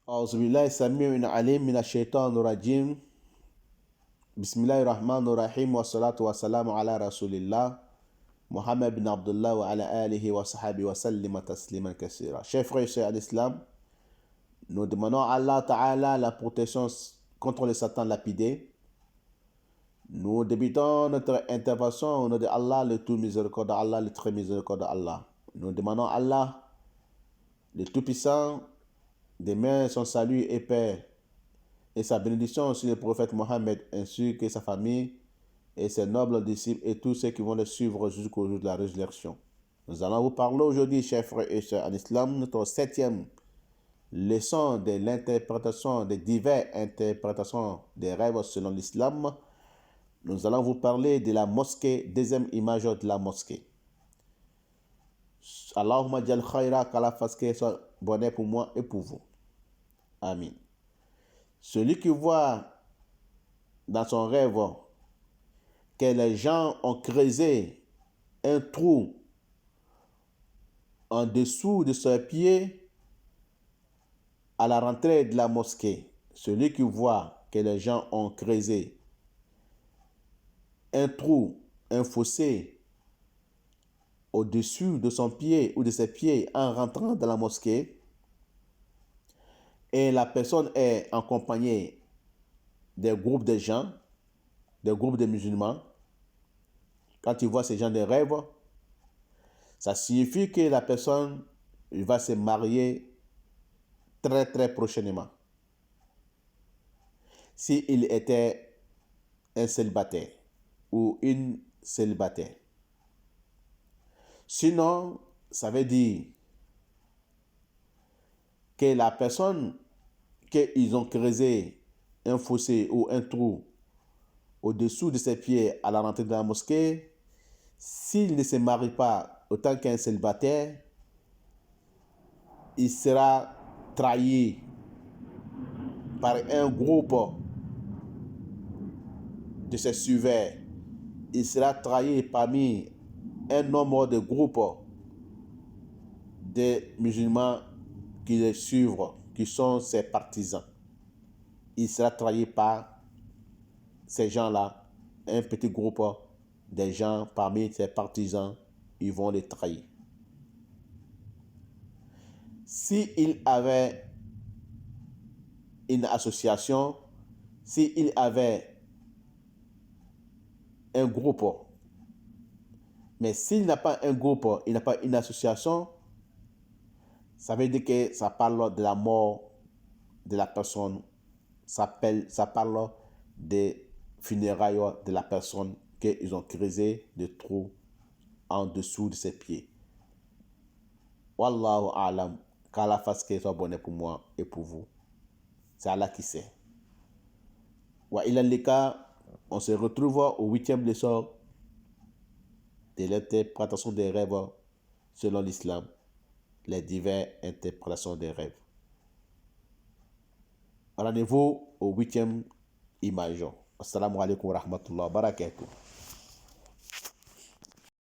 أعوذ بالله السميع العليم من الشيطان الرجيم. بسم الله الرحمن الرحيم والصلاة والسلام على رسول الله Mohammed bin Abdullah wa ala alihi wa sahabi wa sallima tasliman kassira. Chers frères et sœurs à l'islam, nous demandons à Allah Ta'ala la protection contre le Satan lapidé. Nous débutons notre intervention au nom de Allah, le tout miséricordieux Allah, le très miséricordieux Allah. Nous demandons à Allah, le tout-puissant, d'aimer son salut et paix et sa bénédiction sur le prophète Mohammed ainsi que sa famille et ses nobles disciples et tous ceux qui vont le suivre jusqu'au jour de la résurrection. Nous allons vous parler aujourd'hui, chers frères et sœurs en islam, notre 7e leçon de l'interprétation des diverses interprétations des rêves selon l'islam. Nous allons vous parler de la mosquée, deuxième image de la mosquée. Allahumma jal khaira, qu'Allah fasse que soit bonheur pour moi et pour vous. Amin. Celui qui voit dans son rêve que les gens ont creusé un trou en dessous de ses pieds à la rentrée de la mosquée. Celui qui voit que les gens ont creusé un trou, un fossé au-dessus de son pied ou de ses pieds en rentrant dans la mosquée, et la personne est accompagnée des groupes de gens, des groupes de musulmans. Quand tu vois ces gens de rêve, ça signifie que la personne va se marier très très prochainement. S'il était un célibataire ou une célibataire. Sinon, ça veut dire que la personne qu'ils ont creusé un fossé ou un trou au-dessous de ses pieds à la rentrée de la mosquée, s'il ne se marie pas autant qu'un célibataire, il sera trahi par un groupe de ses suiveurs. Il sera trahi parmi un nombre de groupes de musulmans qui le suivent, qui sont ses partisans. Il sera trahi par ces gens-là, un petit groupe de gens parmi ses partisans, ils vont les trahir. S'il avait une association, s'il avait un groupe, mais s'il n'a pas un groupe, il n'a pas une association, ça veut dire que ça parle de la mort de la personne, ça parle des funérailles de la personne qu'ils ont creusé de trous en dessous de ses pieds. Wallahu a'lam, qu'Allah fasse que ce soit bonheur pour moi et pour vous. C'est Allah qui sait. Wa ilal lika, on se retrouve au 8e leçon de l'interprétation des rêves selon l'islam, les diverses interprétations des rêves. Rendez-vous au 8e image. Assalamu alaikum wa rahmatullahi wa barakatuh.